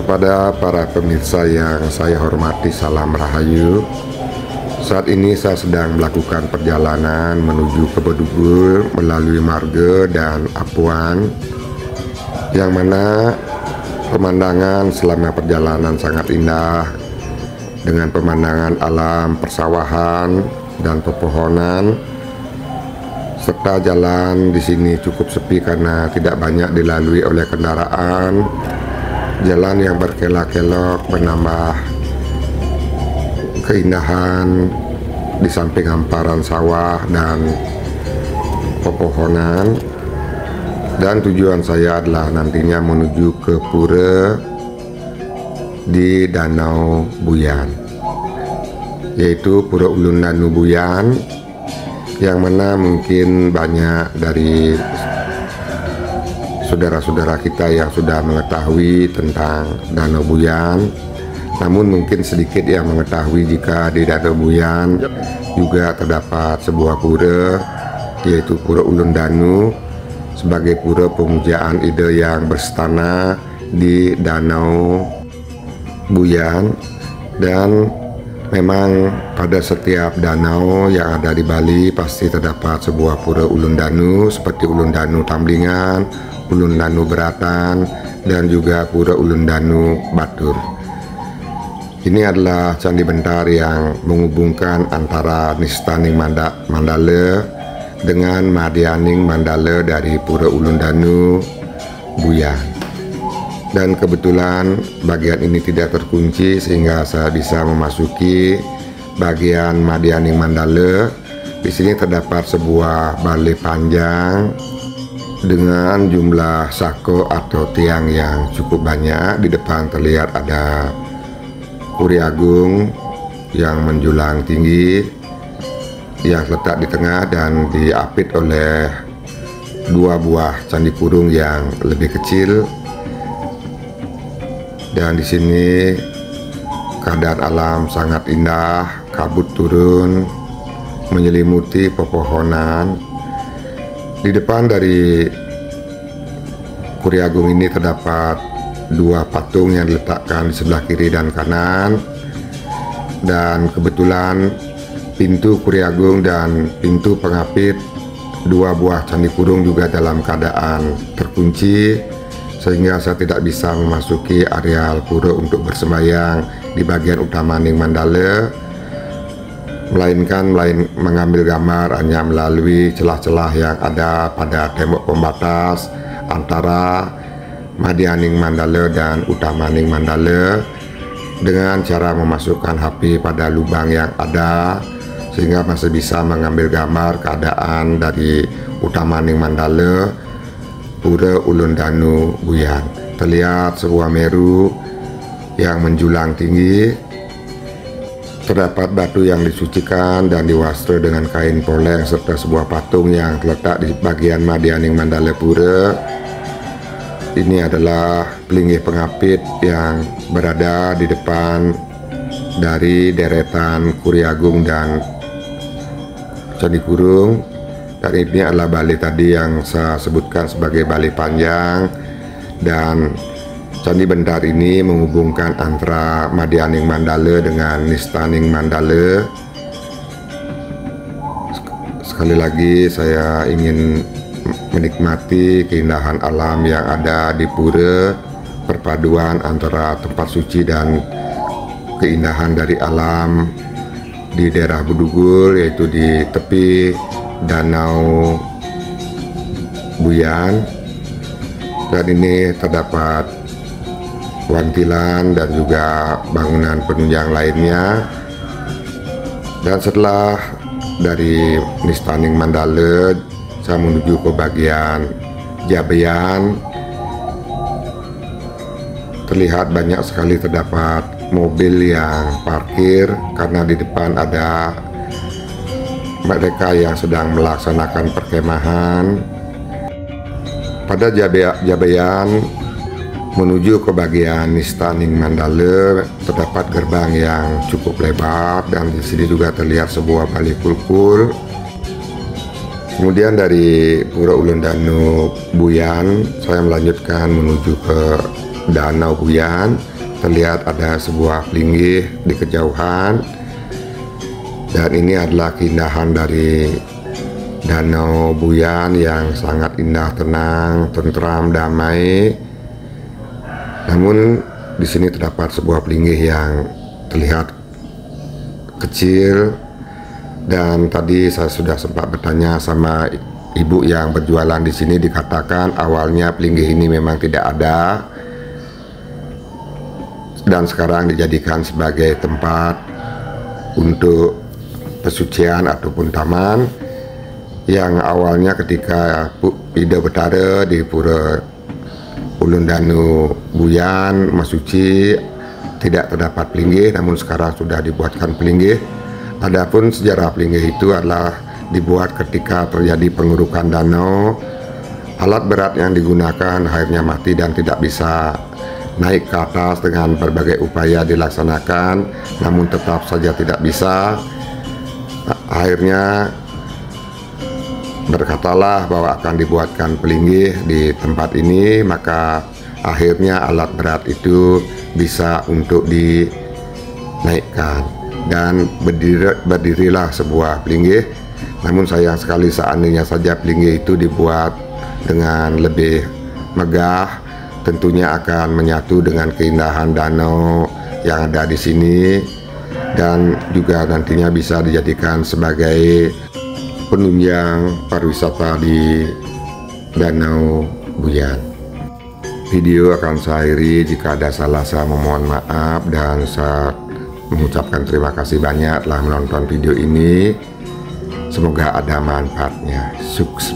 Kepada para pemirsa yang saya hormati, salam rahayu. Saat ini saya sedang melakukan perjalanan menuju ke Bedugul melalui Marga dan Apuan, yang mana pemandangan selama perjalanan sangat indah dengan pemandangan alam persawahan dan pepohonan, serta jalan di sini cukup sepi karena tidak banyak dilalui oleh kendaraan. Jalan yang berkelok-kelok menambah keindahan di samping hamparan sawah dan pepohonan. Dan tujuan saya adalah nantinya menuju ke pura di Danau Buyan, yaitu Pura Ulun Danu Buyan, yang mana mungkin banyak dari saudara-saudara kita yang sudah mengetahui tentang Danau Buyan, namun mungkin sedikit yang mengetahui jika di Danau Buyan juga terdapat sebuah pura, yaitu Pura Ulun Danu, sebagai pura pemujaan ide yang berstana di Danau Buyan. Dan memang pada setiap danau yang ada di Bali pasti terdapat sebuah pura Ulun Danu, seperti Ulun Danu Tamblingan, Ulun Danu Beratan, dan juga Pura Ulun Danu Batur. Ini adalah candi bentar yang menghubungkan antara Nistaning Mandala dengan Madianing Mandala dari Pura Ulun Danu Buyan. Dan kebetulan bagian ini tidak terkunci sehingga saya bisa memasuki bagian Madianing Mandala. Di sini terdapat sebuah balai panjang dengan jumlah sako atau tiang yang cukup banyak. Di depan terlihat ada Puri Agung yang menjulang tinggi yang terletak di tengah dan diapit oleh dua buah candi kurung yang lebih kecil. Dan di sini keadaan alam sangat indah, kabut turun menyelimuti pepohonan. Di depan dari Puri Agung ini terdapat dua patung yang diletakkan di sebelah kiri dan kanan. Dan kebetulan pintu Puri Agung dan pintu pengapit dua buah candi kurung juga dalam keadaan terkunci, sehingga saya tidak bisa memasuki areal pura untuk bersembahyang di bagian utama Ning Mandala, melainkan mengambil gambar hanya melalui celah-celah yang ada pada tembok pembatas antara Madianing Mandala dan utama Ning Mandala, dengan cara memasukkan HP pada lubang yang ada sehingga masih bisa mengambil gambar keadaan dari utama Ning Mandala, Pura Ulun Danu Buyan. Terlihat sebuah meru yang menjulang tinggi. Terdapat batu yang disucikan dan diwastra dengan kain poleng serta sebuah patung yang terletak di bagian Madianing Mandala Pura. Ini adalah pelinggih pengapit yang berada di depan dari deretan Puri Agung dan Candi Kurung. Dan ini adalah balai tadi yang saya sebutkan sebagai balai panjang. Dan candi bentar ini menghubungkan antara Madianing Mandala dengan Nistaning Mandala. Sekali lagi saya ingin menikmati keindahan alam yang ada di pura, perpaduan antara tempat suci dan keindahan dari alam di daerah Bedugul, yaitu di tepi Danau Buyan. Dan ini terdapat wantilan dan juga bangunan penunjang lainnya. Dan setelah dari Nistaning Mandala, saya menuju ke bagian Jabeyan. Terlihat banyak sekali terdapat mobil yang parkir karena di depan ada mereka yang sedang melaksanakan perkemahan. Pada Jabeyan menuju ke bagian Nistaning Mandala terdapat gerbang yang cukup lebar, dan di sini juga terlihat sebuah balai kulkul. Kemudian dari Pura Ulun Danu Buyan saya melanjutkan menuju ke Danau Buyan. terlihat ada sebuah pelinggih di kejauhan, dan ini adalah keindahan dari Danau Buyan yang sangat indah, tenang, tentram, damai. Namun di sini terdapat sebuah pelinggih yang terlihat kecil, dan tadi saya sudah sempat bertanya sama ibu yang berjualan di sini, dikatakan awalnya pelinggih ini memang tidak ada dan sekarang dijadikan sebagai tempat untuk pesucian ataupun taman. Yang awalnya ketika Ida Betara di Pura Ulun Danu Buyan Masuci tidak terdapat pelinggih, namun sekarang sudah dibuatkan pelinggih. Adapun sejarah pelinggih itu adalah dibuat ketika terjadi pengurukan danau. Alat berat yang digunakan akhirnya mati dan tidak bisa naik ke atas. Dengan berbagai upaya dilaksanakan, namun tetap saja tidak bisa. Akhirnya berkatalah bahwa akan dibuatkan pelinggih di tempat ini, maka akhirnya alat berat itu bisa untuk dinaikkan dan berdirilah sebuah pelinggih. Namun sayang sekali seandainya saja pelinggih itu dibuat dengan lebih megah, tentunya akan menyatu dengan keindahan danau yang ada di sini, dan juga nantinya bisa dijadikan sebagai penunjang pariwisata di Danau Buyan. Video akan saya akhiri, jika ada salah saya memohon maaf, dan saya mengucapkan terima kasih banyak telah menonton video ini. Semoga ada manfaatnya. Sukses.